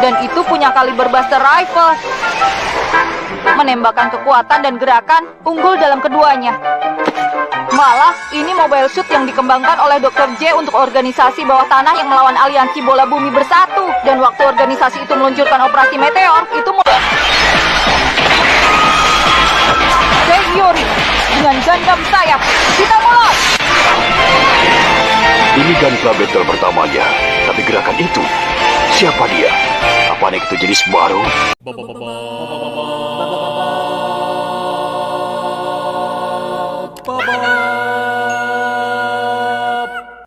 dan itu punya kaliber Buster Rifle. Menembakkan kekuatan dan gerakan unggul dalam keduanya. Malah, ini mobile suit yang dikembangkan oleh Dr. J untuk organisasi bawah tanah yang melawan aliansi bola bumi bersatu. Dan waktu organisasi itu meluncurkan operasi Meteor, itu Yuri dengan Gundam sayap. Kita mulai! Ini Gunpla Battle pertamanya. Tapi gerakan itu, siapa dia? Apa nih itu jenis baru?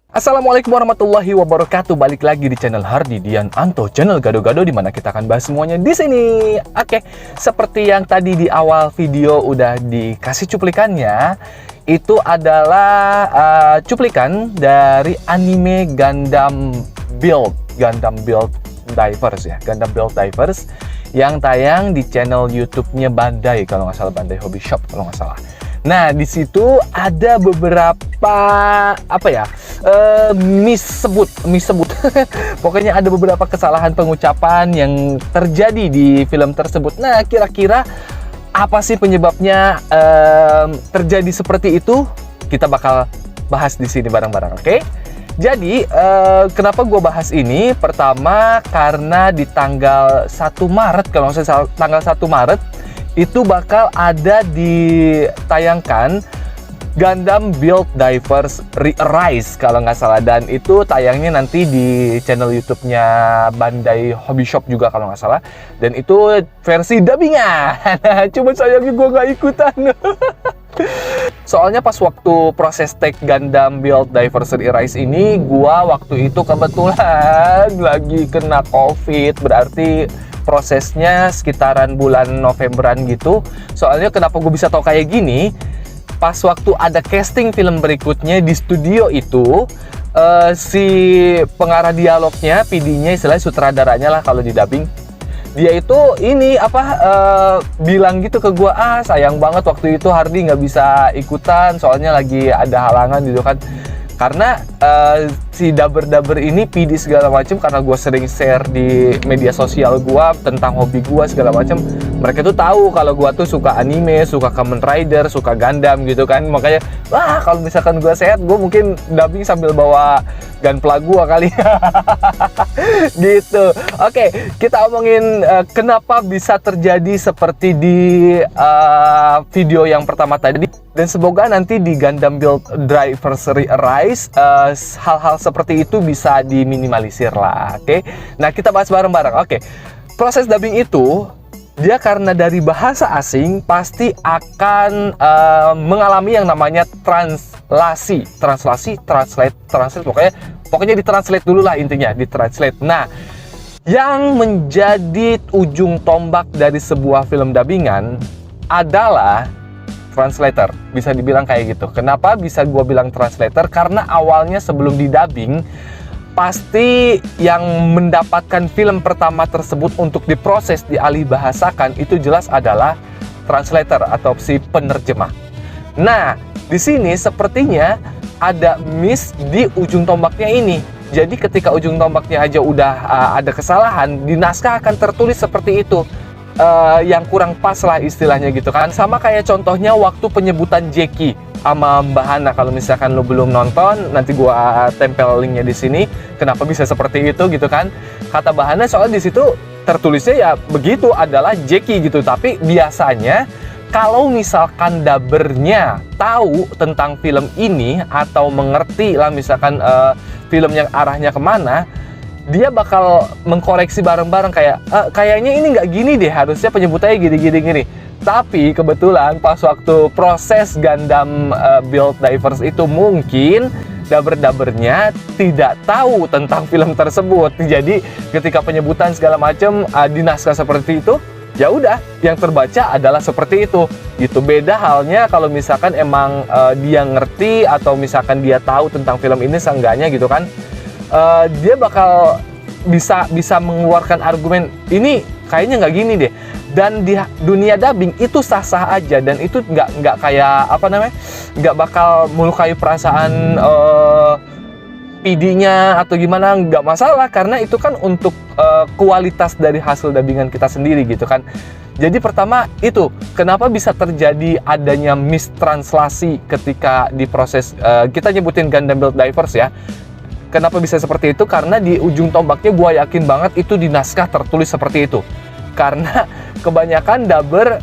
Assalamualaikum warahmatullahi wabarakatuh. Balik lagi di channel Hardi Dian Anto, channel gado-gado, di mana kita akan bahas semuanya di sini. Oke, seperti yang tadi di awal video udah dikasih cuplikannya, itu adalah cuplikan dari anime Gundam Build Divers ya, Gundam Build Divers yang tayang di channel YouTube-nya Bandai, kalau nggak salah, Bandai Hobby Shop kalau nggak salah. Nah, di situ ada beberapa missebut pokoknya ada beberapa kesalahan pengucapan yang terjadi di film tersebut. Nah, kira-kira apa sih penyebabnya terjadi seperti itu? Kita bakal bahas di sini bareng-bareng, oke? Jadi, kenapa gue bahas ini? Pertama, karena di tanggal 1 Maret, kalau nggak salah tanggal 1 Maret, itu bakal ada ditayangkan Gundam Build Divers Re-Arise kalau nggak salah, dan itu tayangnya nanti di channel YouTube-nya Bandai Hobby Shop juga kalau nggak salah, dan itu versi dubbingan. Cuma sayangnya gue nggak ikutan. Soalnya pas waktu proses take Gundam Build Divers Re-Arise ini, gue waktu itu kebetulan lagi kena COVID, berarti prosesnya sekitaran bulan Novemberan gitu. Soalnya kenapa gue bisa tahu kayak gini, pas waktu ada casting film berikutnya di studio itu, si pengarah dialognya, PD-nya, istilahnya sutradaranya lah kalau di dubbing, dia itu ini bilang gitu ke gue, sayang banget waktu itu Hardi nggak bisa ikutan, soalnya lagi ada halangan gitu kan. Karena si daber-daber ini PD segala macam, karena gue sering share di media sosial gue tentang hobi gue segala macam, mereka tuh tahu kalau gue tuh suka anime, suka Kamen Rider, suka Gundam gitu kan. Makanya, kalau misalkan gue sehat, gue mungkin dubbing sambil bawa Gunpla gue kali. Gitu. Oke, kita omongin kenapa bisa terjadi seperti di video yang pertama tadi. Dan semoga nanti di Gundam Build Divers Re-Arise hal-hal seperti itu bisa diminimalisir lah, oke? Nah, kita bahas bareng-bareng. Oke, proses dubbing itu, dia karena dari bahasa asing pasti akan mengalami yang namanya translate, pokoknya ditranslate dulu lah intinya, ditranslate. Nah, yang menjadi ujung tombak dari sebuah film dubbingan adalah translator, bisa dibilang kayak gitu. Kenapa bisa gue bilang translator? Karena awalnya sebelum didubbing, pasti yang mendapatkan film pertama tersebut untuk diproses, dialih bahasakan, itu jelas adalah translator atau si penerjemah. Nah, di sini sepertinya ada miss di ujung tombaknya ini. Jadi ketika ujung tombaknya aja udah ada kesalahan, di naskah akan tertulis seperti itu. Yang kurang pas lah istilahnya gitu kan. Sama kayak contohnya waktu penyebutan Jeki sama Mbak Hana. Kalau misalkan lo belum nonton, nanti gua tempel linknya di sini. Kenapa bisa seperti itu gitu kan? Kata Mbak Hana soalnya di situ tertulisnya ya begitu, adalah Jeki gitu. Tapi biasanya kalau misalkan dubbernya tahu tentang film ini atau mengerti lah misalkan film yang arahnya kemana, dia bakal mengkoreksi bareng-bareng kayak kayaknya ini nggak gini deh, harusnya penyebutannya gini. Tapi kebetulan pas waktu proses Gundam Build Divers itu mungkin daber-dabernya tidak tahu tentang film tersebut. Jadi ketika penyebutan segala macam di naskah seperti itu, ya udah yang terbaca adalah seperti itu. Gitu. Beda halnya kalau misalkan emang dia ngerti atau misalkan dia tahu tentang film ini seenggaknya gitu kan. Dia bakal bisa mengeluarkan argumen ini kayaknya nggak gini deh. Dan di dunia dubbing itu sah-sah aja, dan itu nggak kayak nggak bakal melukai perasaan PD-nya atau gimana, nggak masalah, karena itu kan untuk kualitas dari hasil dubbingan kita sendiri gitu kan. Jadi pertama itu, kenapa bisa terjadi adanya mistranslasi ketika di proses, kita nyebutin Gundam Build Divers ya. Kenapa bisa seperti itu? Karena di ujung tombaknya gue yakin banget itu di naskah tertulis seperti itu. Karena kebanyakan dubber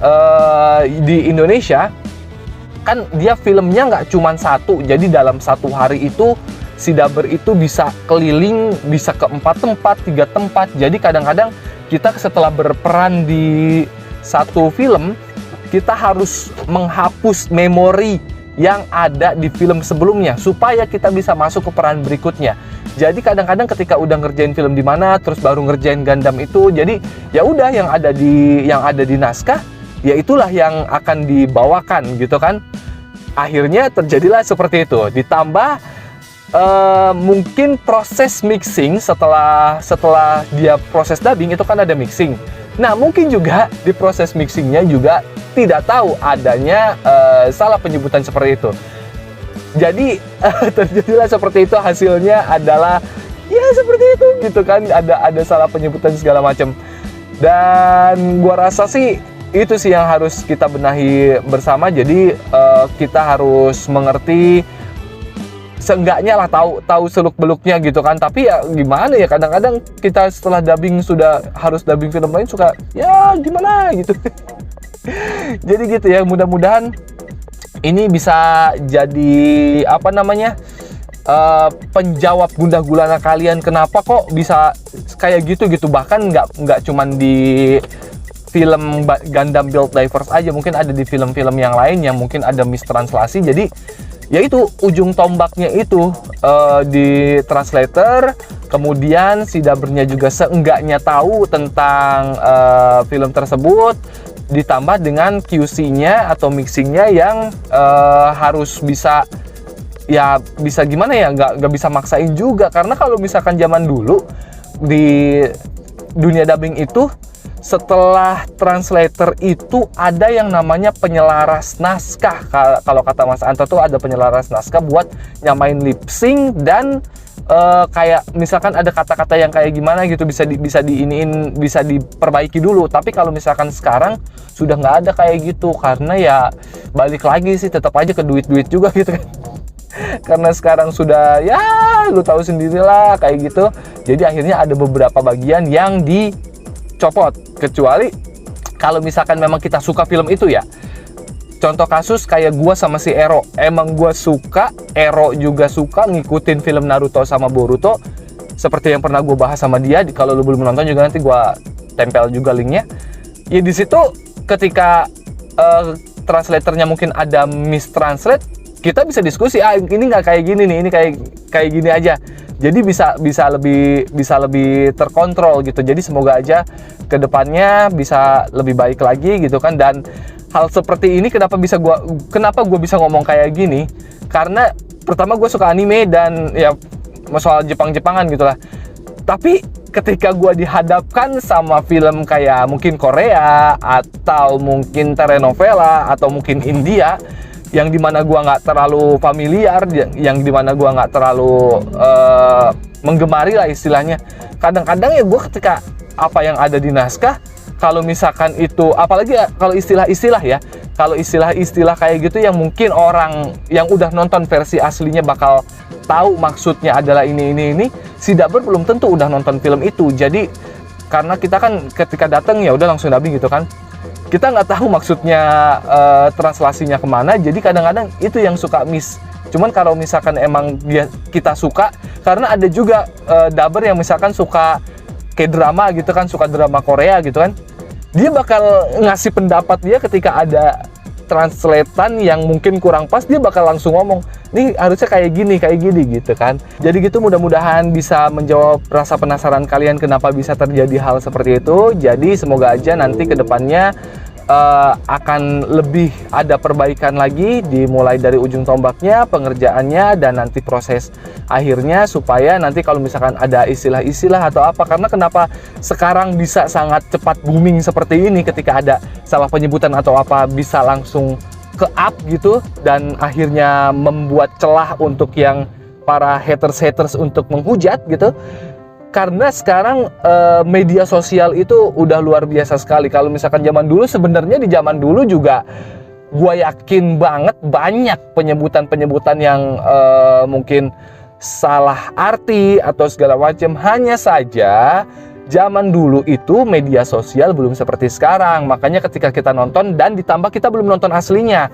di Indonesia, kan dia filmnya nggak cuma satu, jadi dalam satu hari itu si dubber itu bisa keliling, bisa ke 4 tempat, 3 tempat. Jadi kadang-kadang kita setelah berperan di satu film, kita harus menghapus memori yang ada di film sebelumnya supaya kita bisa masuk ke peran berikutnya. Jadi kadang-kadang ketika udah ngerjain film di mana, terus baru ngerjain Gundam itu, jadi ya udah yang ada di naskah, ya itulah yang akan dibawakan gitu kan. Akhirnya terjadilah seperti itu. Ditambah mungkin proses mixing setelah dia proses dubbing itu kan ada mixing. Nah, mungkin juga di proses mixingnya juga tidak tahu adanya salah penyebutan seperti itu. Jadi terjadilah seperti itu, hasilnya adalah ya seperti itu gitu kan, ada salah penyebutan segala macam. Dan gua rasa sih itu sih yang harus kita benahi bersama. Jadi kita harus mengerti, seenggaknya lah tahu seluk-beluknya gitu kan. Tapi ya gimana ya, kadang-kadang kita setelah dubbing, sudah harus dubbing film lain, suka ya gimana gitu. Jadi gitu ya, mudah-mudahan ini bisa jadi apa namanya, penjawab gundah gulana kalian kenapa kok bisa kayak gitu. Bahkan nggak cuman di film Gundam Build Divers aja, mungkin ada di film-film yang lain yang mungkin ada mistranslasi. Jadi ya itu ujung tombaknya itu di translator, kemudian si dubbernya juga seenggaknya tahu tentang film tersebut, ditambah dengan QC-nya atau mixingnya yang harus bisa, ya bisa gimana ya, nggak bisa maksain juga. Karena kalau misalkan zaman dulu di dunia dubbing itu, setelah translator itu ada yang namanya penyelaras naskah. Kalau kata Mas Anto tuh ada penyelaras naskah buat nyamain lip sync dan kayak misalkan ada kata-kata yang kayak gimana gitu, bisa diiniin, bisa diperbaiki dulu. Tapi kalau misalkan sekarang sudah nggak ada kayak gitu, karena ya balik lagi sih tetap aja ke duit juga gitu kan. Karena sekarang sudah ya lu tahu sendirilah kayak gitu. Jadi akhirnya ada beberapa bagian yang dicopot, kecuali kalau misalkan memang kita suka film itu ya. Contoh kasus kayak gua sama si Ero, emang gua suka, Ero juga suka ngikutin film Naruto sama Boruto, seperti yang pernah gua bahas sama dia. Kalau lu belum nonton juga nanti gua tempel juga linknya. Ya di situ ketika translatornya mungkin ada mistranslate, kita bisa diskusi, ini nggak kayak gini nih, ini kayak gini aja. Jadi bisa lebih terkontrol gitu. Jadi semoga aja kedepannya bisa lebih baik lagi gitu kan. Dan hal seperti ini kenapa gue bisa ngomong kayak gini, karena pertama gue suka anime dan ya soal Jepang-Jepangan gitulah. Tapi ketika gue dihadapkan sama film kayak mungkin Korea atau mungkin telenovela atau mungkin India, yang dimana gue nggak terlalu familiar, yang dimana gue nggak terlalu menggemari lah istilahnya. Kadang-kadang ya gue ketika apa yang ada di naskah, kalau misalkan itu, apalagi kalau istilah-istilah ya, kalau istilah-istilah kayak gitu yang mungkin orang yang udah nonton versi aslinya bakal tahu maksudnya adalah ini, si dubber belum tentu udah nonton film itu. Jadi karena kita kan ketika datang ya udah langsung dubbing gitu kan, kita nggak tahu maksudnya translasinya kemana. Jadi kadang-kadang itu yang suka miss. Cuman kalau misalkan emang kita suka, karena ada juga dubber yang misalkan suka kayak drama gitu kan, suka drama Korea gitu kan, dia bakal ngasih pendapat dia ketika ada translatean yang mungkin kurang pas, dia bakal langsung ngomong, nih harusnya kayak gini gitu kan. Jadi gitu, mudah-mudahan bisa menjawab rasa penasaran kalian kenapa bisa terjadi hal seperti itu. Jadi semoga aja nanti kedepannya akan lebih ada perbaikan lagi, dimulai dari ujung tombaknya, pengerjaannya, dan nanti proses akhirnya, supaya nanti kalau misalkan ada istilah-istilah atau apa, karena kenapa sekarang bisa sangat cepat booming seperti ini, ketika ada salah penyebutan atau apa bisa langsung ke up gitu, dan akhirnya membuat celah untuk yang para haters untuk menghujat gitu. Karena sekarang media sosial itu udah luar biasa sekali. Kalau misalkan zaman dulu, sebenarnya di zaman dulu juga gue yakin banget banyak penyebutan-penyebutan yang mungkin salah arti atau segala macam. Hanya saja zaman dulu itu media sosial belum seperti sekarang. Makanya ketika kita nonton dan ditambah kita belum nonton aslinya.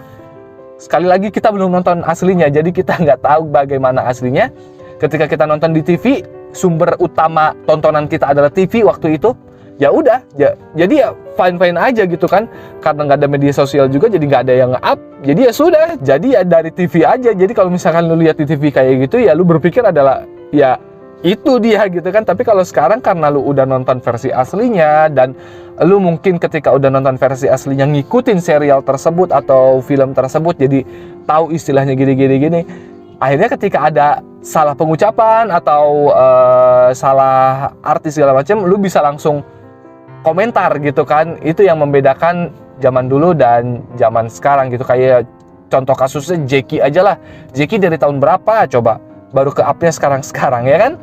Sekali lagi kita belum nonton aslinya, jadi kita nggak tahu bagaimana aslinya. Ketika kita nonton di TV, sumber utama tontonan kita adalah TV waktu itu. Ya udah, jadi ya fine-fine aja gitu kan. Karena nggak ada media sosial juga, jadi nggak ada yang nge-up. Jadi ya sudah, jadi ya dari TV aja. Jadi kalau misalkan lu lihat di TV kayak gitu, ya lu berpikir adalah ya itu dia gitu kan. Tapi kalau sekarang karena lu udah nonton versi aslinya dan lu mungkin ketika udah nonton versi aslinya ngikutin serial tersebut atau film tersebut, jadi tahu istilahnya gini. Akhirnya ketika ada salah pengucapan atau salah arti segala macam, lu bisa langsung komentar gitu kan. Itu yang membedakan zaman dulu dan zaman sekarang gitu. Kayak contoh kasusnya Jackie aja lah. Jackie dari tahun berapa coba? Baru ke up-nya sekarang ya kan?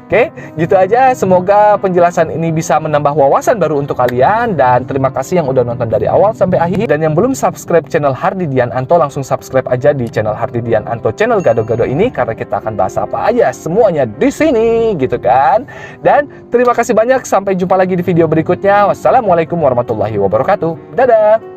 Oke, gitu aja. Semoga penjelasan ini bisa menambah wawasan baru untuk kalian. Dan terima kasih yang udah nonton dari awal sampai akhir. Dan yang belum subscribe channel Hardy Dian Anto, langsung subscribe aja di channel Hardy Dian Anto, channel Gado-Gado ini. Karena kita akan bahas apa aja, semuanya di sini gitu kan. Dan terima kasih banyak. Sampai jumpa lagi di video berikutnya. Wassalamualaikum warahmatullahi wabarakatuh. Dadah!